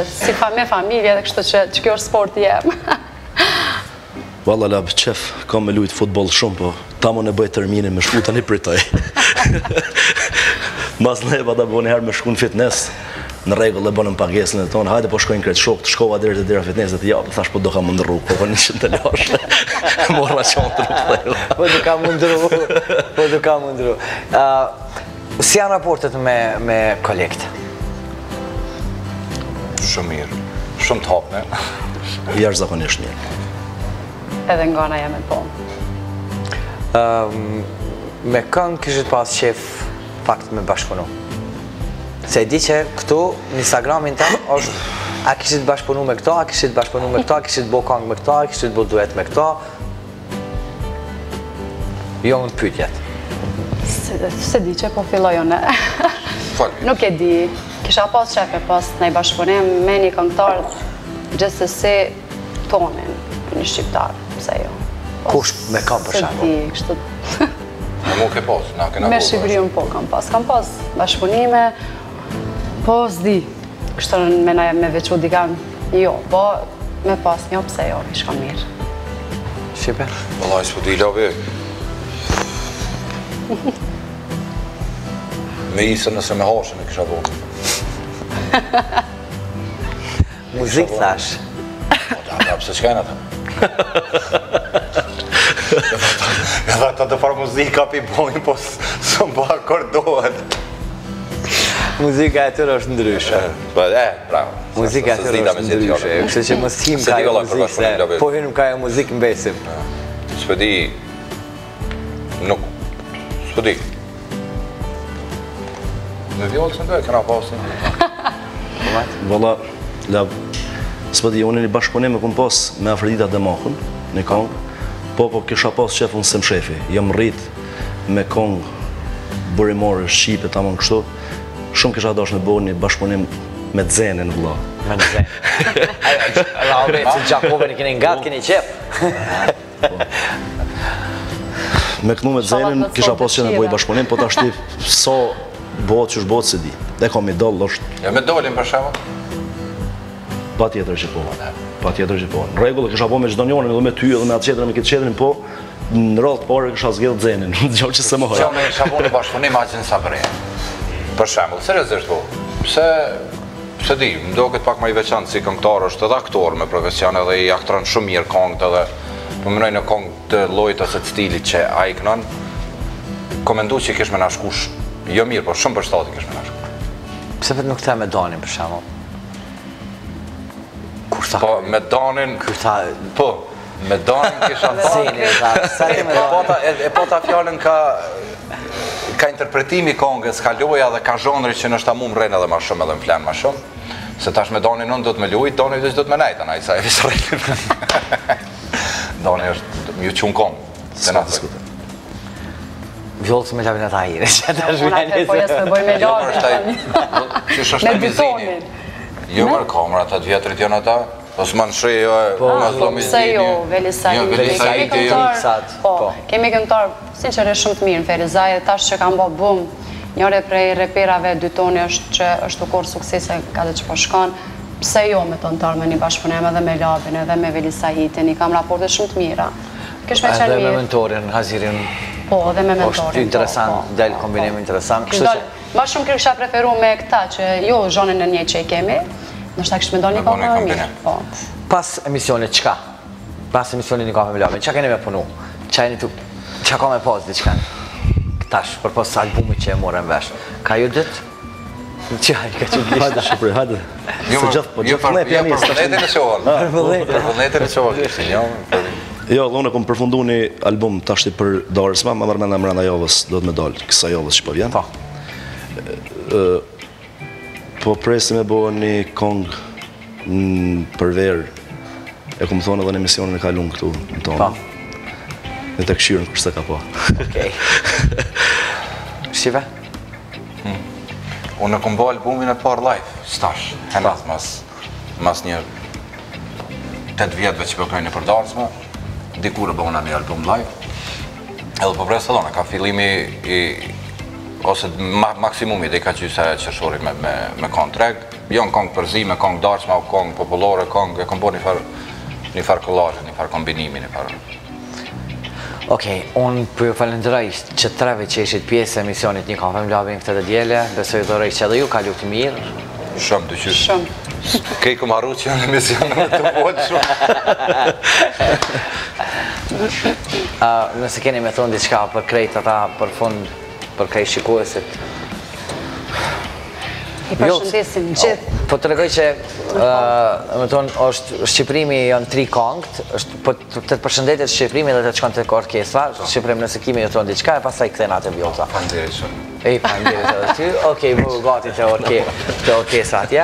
si me familje dhe kështë që kjo është sporti jem. Valla lab, qef, kam me lujtë futbol shumë, po ta më në bëjtë terminin me shku tani për taj. Mas ne pa ta bo njëherë me shku në fitness, në regull e bënëm pagesën e tonë, hajde po shkojnë kretë shok, të shkova dherë të dherë fitnesset, ja, po thash po do ka mundru, po po 100 të lashë, morra qantër në të Po do ka mundru. Si janë raportet me kolekt? Shumë mirë, shumë të hapme. Jashtë zakonisht mirë. Edhe nga na jam e po. Me kënë këshët pas qef fakt me bashkëpunu? Se di që këtu në Instagramin të është a këshët bashkëpunu me këto, a këshët bashkëpunu me këto, a këshët bo këngë me këto, a këshët bo duet me këto. Jo në pytjet. Se di që po filloj unë. Nuk e di. Kisha pas qef e pas në i bashkëpunim me një këngëtar gjithsesi tonin, një shqiptar, se jo. Kush me kam për shembull? Se di, kështu. Në mu ke pas, na kena Me Shqipëriun po kam pas. Kam pas bashkëpunime, po s'di. Kështu me veçu dikan, jo, po me pas një pse jo, ishka mirë. Shqipe? Vëllaj, s'po di lave. Me isën nëse me hashën e kisha bo. muzikë thash. Pse çkajnë ata? Edhe ata të farë muzika pi bojnë, po së më akordohet. Muzika e tërë është ndryshe. Bravo. Muzika e tërë është ndryshe, kështu që mos him ka jo muzikë, se po hinëm ka jo muzikë në besim. S'pëdi... Nuk... S'pëdi... Me vjollë që ndoj, këna pasin. Valla, s'pëdi, unë një bashkëpunim e kumë pas me Afrodita Demakun, një kongë, po kisha pas qefun Sem Shefi. Jam rrit me kongë burimore, shqipe, tamon kështu. Shumë kisha dash me bo një bashkëpunim me Dzenin, vla. Me Dzenin. Raube, që Gjakove në keni ngatë, keni qep. Me kënu me Dzenin kisha pas që me boj bashkëpunim, po ta shti sa botë që është botë se di. Dhe ka me dollë, është... Ja me dollin për shemë? Pa tjetër që po. Pa tjetër që po. Në regullë kisha po me gjdo njërën, edhe me ty, edhe me atë qetërën, me këtë qetërën, po në rrallë të pare kisha zgjellë Dzenin. Gjo që se më hoja. Gjo me shabun në bashkëpunim Aqin Sabri. Për shemë, seriozisht po. Pse di, më do këtë pak ma i veçantë si këngëtar është edhe aktor me profesion edhe i aktron shumë mirë kongët edhe po mënoj në kongë të lojt ose të stilit që a i kënon, komendu që i kish me nashkush, jo mirë, po shumë për shtati kish me nashkush. Pse vetë nuk të me Danin për shemë? Po, me Danin... Po, me Danin kisha e po ta fjallën ka interpretimi kongës, ka loja dhe ka zhonëri që nështë ta mu më rejnë edhe ma shumë edhe më flenë ma shumë. Se tash me Danin unë do të me lujt, Danin vëzë do të me nejtë, ana i sa e visë rejtë. Danin është mjë qunë kongë. Ska të skutë. Vjollë të me gjabin e ta hire, që të Unë atë po jesë me boj me lojtë. Që është e mizini. Jo mërë kamera, të vjetërit janë ata. Osman Shrej, Pse jo, Velisaj. Kemi këngëtar sinqerisht shumë të mirë në Ferizaj, tash që kam bo bum, njëre prej reperave dy toni është që është u korë suksese ka dhe që po shkon, pse jo me të nëtarë me një bashkëpunim edhe me Labin edhe me Velisajitin, i kam raporte shumë të mira. Edhe me mentorin, Hazirin. Po, edhe me mentorin. është interesant, del kombinim interesant. Ma shumë kërë kësha preferu me këta që jo zhonën e një që i kemi, nështë ta kështë me do një kohë më mirë. Pas emisionit, qka? Pas emisionit një kohë me Labin, qa keni me punu? Qa ka me pas diqka? Këtash, për pas albumit që e more në vesh. Ka ju dytë? Qaj, ka që bishtë? Hajde, Shupri, hajde. Jo, për vullnetin e qohën. Për vullnetin e qohën. Jo, unë e kom përfundu një album tashti për Darsma, ma mërmena mërana javës do të me dalë, kësa javës që po vjen. Po presim e bo një kongë për verë, e kom thonë edhe në emisionin e kalun këtu në tonë. Në të këshirën kërse ka po. Okej. Shive? Unë e kom bo albumin e par live, stash, henat mas një 8 vjetëve që përkojnë për Darsma, dikur e bëhona një album live, edhe po presë edhe ka fillimi ose maksimumi dhe i ka qyse qërshori me kongë treg, jo në kongë përzi, me kongë Darsma, kongë populore, kongë, e kom bo një farë kollazhe, një farë kombinimi, një farë. Okej, unë për ju falenderoj që treve që ishit pjesë e emisionit Një Kafe me Labin këtë dhe djele, besoj dhe rej që edhe ju ka lutë mirë. Shumë, dyqysh. Shumë. Kej këm arru që janë emisionë të potë shumë. Nëse keni me thonë diçka për krejt ata për fund, për krejt shikuesit. I përshëndesim gjithë. Po të regoj që, me thonë, është Shqiprimi janë 3 kongët, po të të përshëndetit Shqiprimi dhe të qënë të orkestra, Shqiprim nëse kimi ju thonë diçka, e pasaj këthena të vjota. Panderit shumë. Ej, panderit edhe ty, okej, më gati të orkestra atje.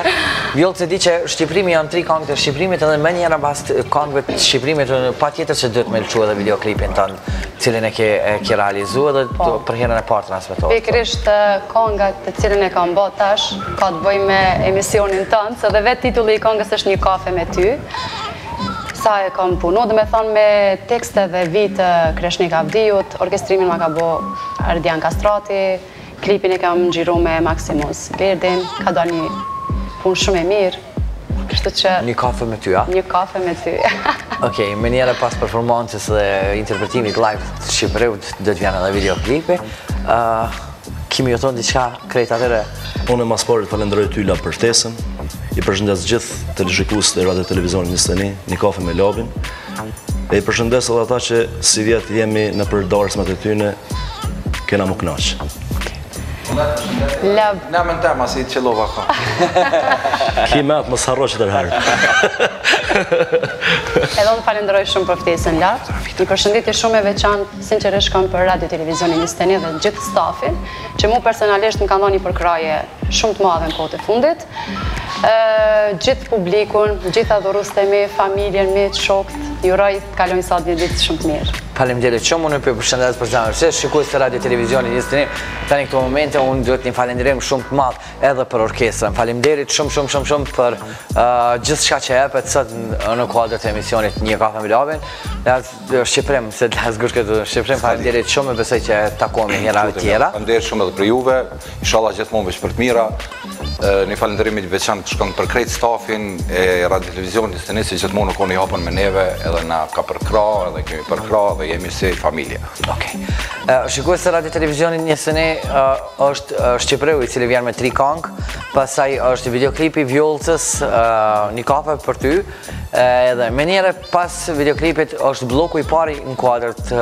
Vjollë të di që Shqiprimi janë 3 kongët e Shqiprimit edhe me njëra bas kongëve të Shqiprimit, pa tjetër që dhëtë me lëqu edhe videoklipin tënë, cilin e ke realizu edhe për herën e partë transmitohet. Pikrisht kongat të cilin e kam bë tash, ka të bëj me emisionin tënë, se dhe vetë titulli i kongës është Një Kafe me ty. Sa e kam punu, dhe me thonë me tekste dhe vitë Kreshnik Avdiut, orkestrimin ma ka bo Ardian Kastrati, klipin e kam gjiru me Maximus Berdin, ka do një punë shumë e mirë. Një kafe me ty, a? Një kafe me ty. Okej, me njëre pas performancës dhe interpretimit live të Shqipëriut, dhe të vjenë edhe videoklipi. Kimi ju thonë diqka krejt atyre? Unë e mas parit falenderoj Tyla për ftesën, I përshëndes gjithë televizionistët e Radio Televizionit 21, një kafe me labin. E I përshëndes edhe ata që si vjetë jemi në përdarësmet e tyne, kena më knaqë. Na më në tema si të qëllova ka. Ki me atë më sarro që tërherë. Edhe unë falenderoj shumë për ftesën lartë. Një përshëndetje shumë e veçantë sinqerisht kam për Radio Televizionin 21 dhe gjithë stafin, që mu personalisht më kanë dhënë një përkraje shumë të madhe në kohët e fundit. Gjithë publikun, gjithë adhuruesit e mi, familjen, miq, shokët, ju uroj të kalojnë sot një ditë shumë të mirë. Faleminderit shumë, unë përshëndes për zemërsisht, shikues të Radio Televizionit 21. Tani këto momente unë duhet një falënderim shumë të madh edhe për orkestrën. Faleminderit shumë për gjithçka që jepet sot në kuadër të emisionit Një kafe me labin. Shqiprim, se të las gushkët Shqiprim, faleminderit shumë, besoj që takohemi njëra e tjera. Faleminderit shumë edhe për juve, inshallah gjithmonë veç për të mira. Një falënderim i veçantë shkon për krejt stafin e Radio Televizionit 21, që gjithmonë nuk oni hapën me neve, edhe na ka përkra, edhe kemi përkra, dhe jemi si familje. Okej. Shikues të Radio Televizionit 21 është Shqipriu I cili vjen me 3 këngë, pastaj është videoklipi Vjollcës Një kafe për ty, edhe me njëre pas videoklipit është bloku I pari në kuadër të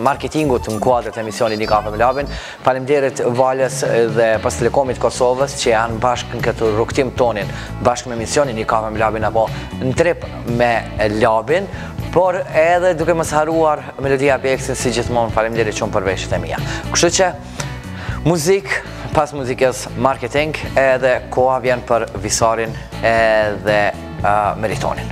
marketingut në kuadër të emisionit Një kafe me labin. Faleminderit Valës dhe pas Telekomit Kosovës që janë bashkë në këtë rrugtim tonin, bashkë me emisionin Një kafe me labin apo në trip me labin, por edhe duke mos haruar melodia Beksin si gjithmonë. Faleminderit shumë për veshjet e mia. Kështu që muzik, pas muzikës marketing, edhe koha vjen për Visarin edhe Meritonin.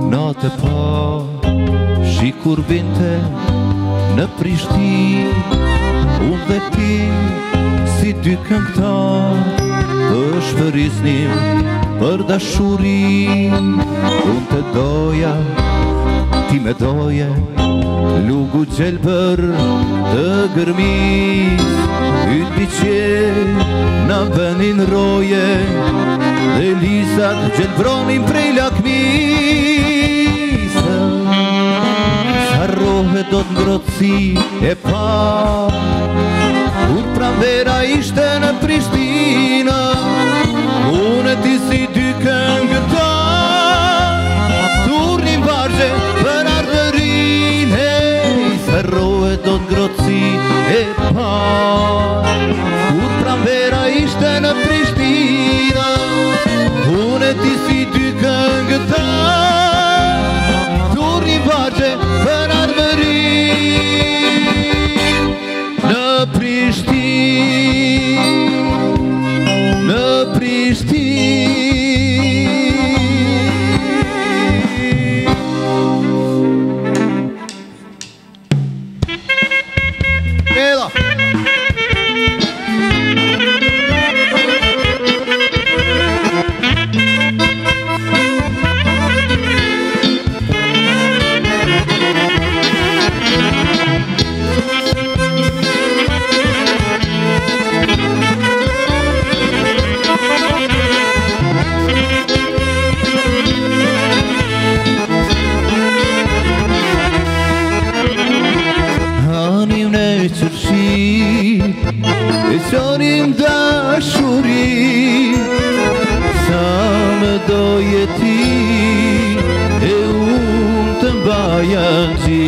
Natë pa, shikur vinte në Prishtinë, unë dhe ti si dy këngëtar shfërisnim për dashuri. Unë të doja, ti me doje, lugu gjelbër të gërmis, ytë biqe në venin roje, dhe lisat gjelbronin prej lakmisë. Sarrohe do të ngrotësi e pa, kur pranvera ishte në Prishtinë, unë e ti si dy këngëtar, turnin vargje për ardhërinë. Sarrohe do të ngrotësi e pa, kur pranvera ishte në Prishtinë, unë e ti si dy këngëtar, turnin vargje për ardhërinë. Në Prishtinë, në Prishtinë. Ela! Hanim në qërshi, e qonim dashuri, sa më doje ti, e unë të mbaja qi.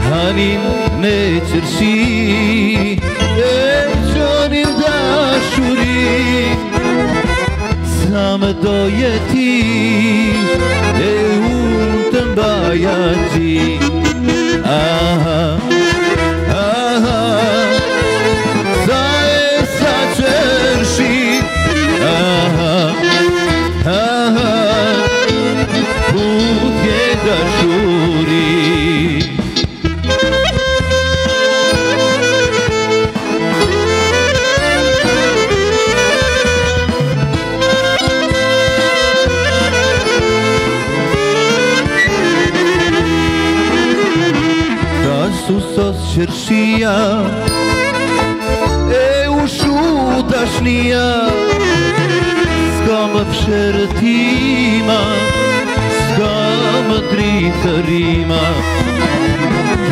Hanim në qërshi, e qonim dashuri, sa më doje ti, e unë të mbaja qi. Aha, aha, sa e sa qërshi, aha, aha, putje dashuri. qërshia e ushu dashnia, s'ka më pshërëtima, s'ka më dritërima,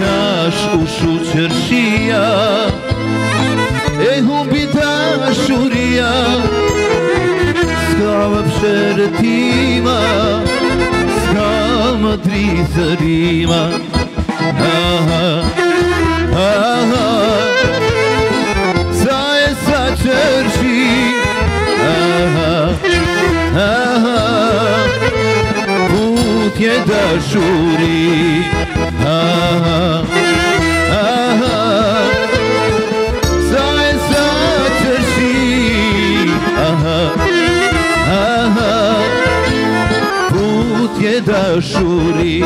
tash ushu qërshia e humbi dashuria, s'ka më pshërëtima, s'ka më dritërima. Sa e sa qërshi, putje dashuri, sa e sa qërshi, putje dashuri.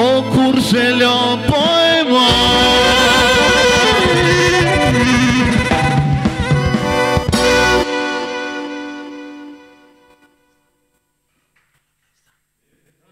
O kur se la po e marr